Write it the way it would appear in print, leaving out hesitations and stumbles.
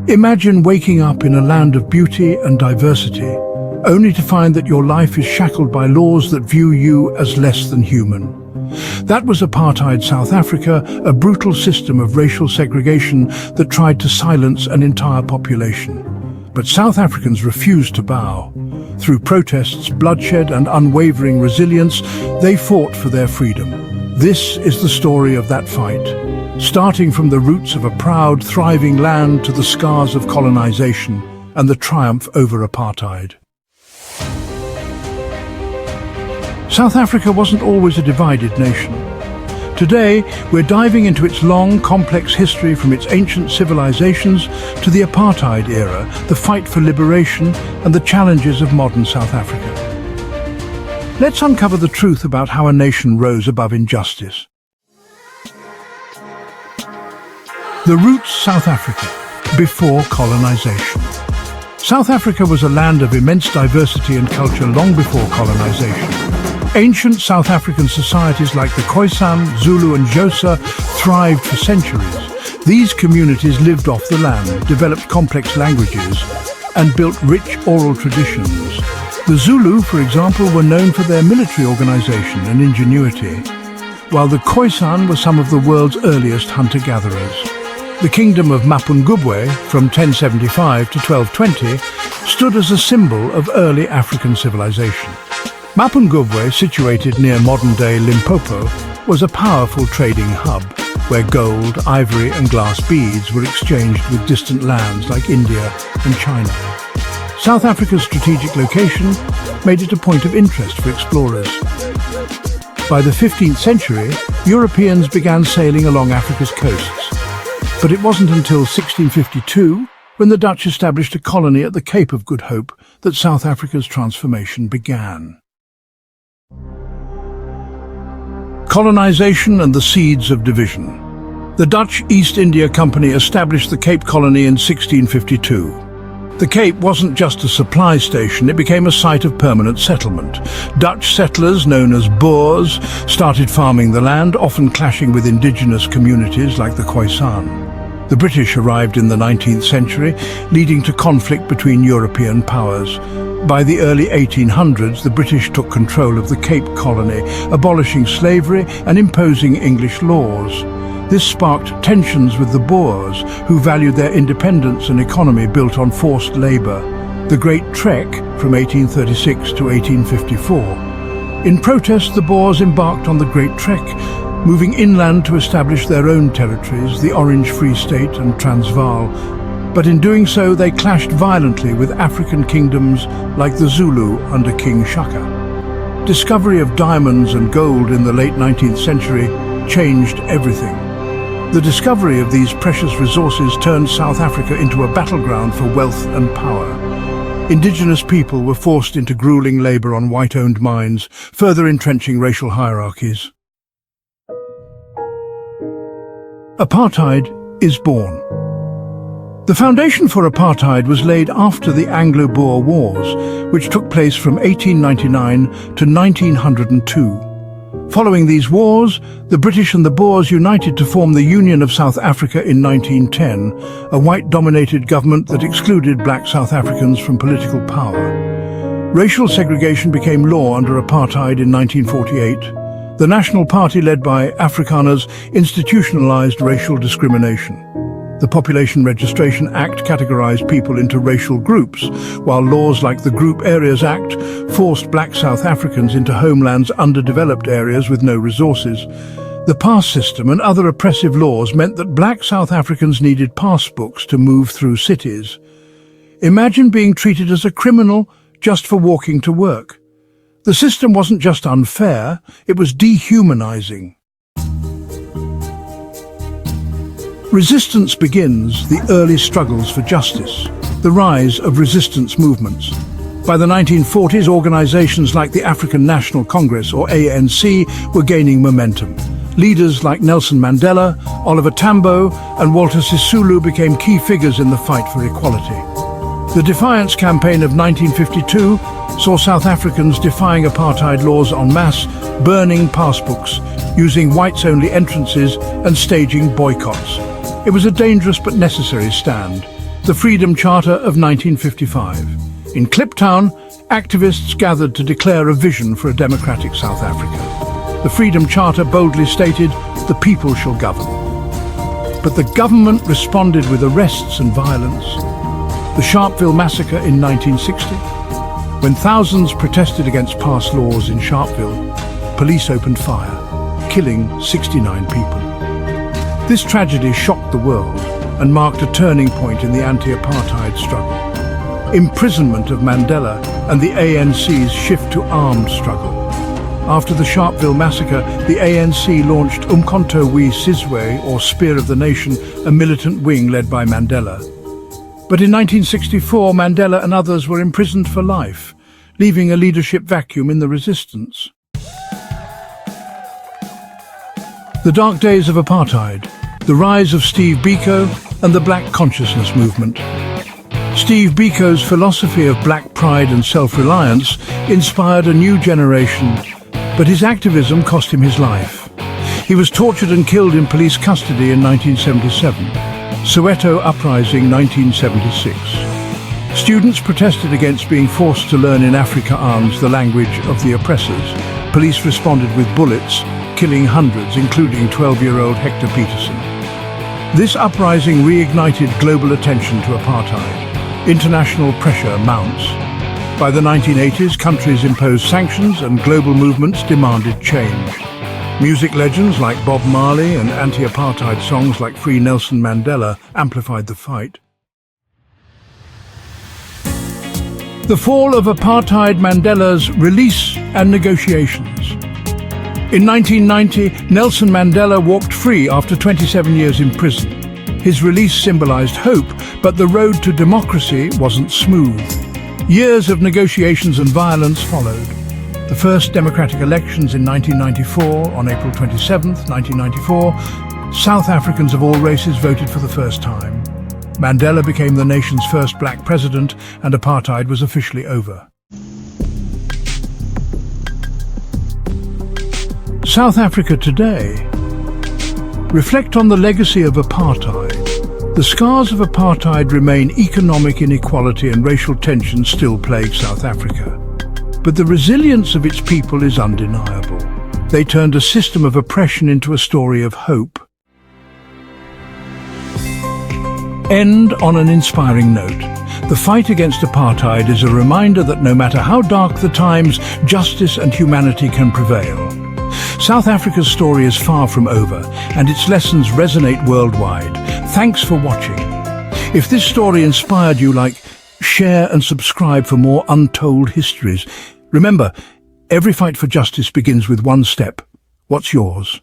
Imagine waking up in a land of beauty and diversity, only to find that your life is shackled by laws that view you as less than human. That was apartheid South Africa, a brutal system of racial segregation that tried to silence an entire population. But South Africans refused to bow. Through protests, bloodshed and unwavering resilience, they fought for their freedom. This is the story of that fight, starting from the roots of a proud, thriving land to the scars of colonization and the triumph over apartheid. South Africa wasn't always a divided nation. Today, we're diving into its long, complex history, from its ancient civilizations to the apartheid era, the fight for liberation and the challenges of modern South Africa. Let's uncover the truth about how a nation rose above injustice. The roots: South Africa, before colonization. South Africa was a land of immense diversity and culture long before colonization. Ancient South African societies like the Khoisan, Zulu and Xhosa thrived for centuries. These communities lived off the land, developed complex languages and built rich oral traditions. The Zulu, for example, were known for their military organization and ingenuity, while the Khoisan were some of the world's earliest hunter-gatherers. The kingdom of Mapungubwe, from 1075 to 1220, stood as a symbol of early African civilization. Mapungubwe, situated near modern-day Limpopo, was a powerful trading hub, where gold, ivory and glass beads were exchanged with distant lands like India and China. South Africa's strategic location made it a point of interest for explorers. By the 15th century, Europeans began sailing along Africa's coasts. But it wasn't until 1652, when the Dutch established a colony at the Cape of Good Hope, that South Africa's transformation began. Colonization and the seeds of division. The Dutch East India Company established the Cape Colony in 1652. The Cape wasn't just a supply station, it became a site of permanent settlement. Dutch settlers, known as Boers, started farming the land, often clashing with indigenous communities like the Khoisan. The British arrived in the 19th century, leading to conflict between European powers. By the early 1800s, the British took control of the Cape Colony, abolishing slavery and imposing English laws. This sparked tensions with the Boers, who valued their independence and economy built on forced labour. The Great Trek, from 1836 to 1854. In protest, the Boers embarked on the Great Trek, moving inland to establish their own territories, the Orange Free State and Transvaal. But in doing so, they clashed violently with African kingdoms like the Zulu under King Shaka. Discovery of diamonds and gold in the late 19th century changed everything. The discovery of these precious resources turned South Africa into a battleground for wealth and power. Indigenous people were forced into grueling labour on white-owned mines, further entrenching racial hierarchies. Apartheid is born. The foundation for apartheid was laid after the Anglo-Boer Wars, which took place from 1899 to 1902. Following these wars, the British and the Boers united to form the Union of South Africa in 1910, a white-dominated government that excluded black South Africans from political power. Racial segregation became law under apartheid in 1948. The National Party, led by Afrikaners, institutionalized racial discrimination. The Population Registration Act categorized people into racial groups, while laws like the Group Areas Act forced black South Africans into homelands underdeveloped areas with no resources. The pass system and other oppressive laws meant that black South Africans needed passbooks to move through cities. Imagine being treated as a criminal just for walking to work. The system wasn't just unfair, it was dehumanizing. Resistance begins: the early struggles for justice, the rise of resistance movements. By the 1940s, organizations like the African National Congress, or ANC, were gaining momentum. Leaders like Nelson Mandela, Oliver Tambo, and Walter Sisulu became key figures in the fight for equality. The Defiance Campaign of 1952 saw South Africans defying apartheid laws en masse, burning passbooks, using whites-only entrances and staging boycotts. It was a dangerous but necessary stand. The Freedom Charter of 1955. In Kliptown, activists gathered to declare a vision for a democratic South Africa. The Freedom Charter boldly stated, "The people shall govern." But the government responded with arrests and violence. The Sharpeville massacre in 1960. When thousands protested against past laws in Sharpeville, police opened fire, killing 69 people. This tragedy shocked the world and marked a turning point in the anti-apartheid struggle. Imprisonment of Mandela and the ANC's shift to armed struggle. After the Sharpeville massacre, the ANC launched Umkhonto we Sizwe, or Spear of the Nation, a militant wing led by Mandela. But in 1964, Mandela and others were imprisoned for life, leaving a leadership vacuum in the resistance. The dark days of apartheid, the rise of Steve Biko and the Black Consciousness movement. Steve Biko's philosophy of black pride and self-reliance inspired a new generation, but his activism cost him his life. He was tortured and killed in police custody in 1977. Soweto Uprising 1976. Students protested against being forced to learn in Afrikaans, the language of the oppressors. Police responded with bullets, killing hundreds, including 12-year-old Hector Peterson. This uprising reignited global attention to apartheid. International pressure mounts. By the 1980s, countries imposed sanctions and global movements demanded change. Music legends like Bob Marley and anti-apartheid songs like Free Nelson Mandela amplified the fight. The fall of apartheid, Mandela's release and negotiations. In 1990, Nelson Mandela walked free after 27 years in prison. His release symbolized hope, but the road to democracy wasn't smooth. Years of negotiations and violence followed. The first democratic elections in 1994, on April 27, 1994, South Africans of all races voted for the first time. Mandela became the nation's first black president, and apartheid was officially over. South Africa today. Reflect on the legacy of apartheid. The scars of apartheid remain. Economic inequality and racial tension still plague South Africa. But the resilience of its people is undeniable. They turned a system of oppression into a story of hope. End on an inspiring note. The fight against apartheid is a reminder that no matter how dark the times, justice and humanity can prevail. South Africa's story is far from over, and its lessons resonate worldwide. Thanks for watching. If this story inspired you, share and subscribe for more untold histories. Remember, every fight for justice begins with one step. What's yours?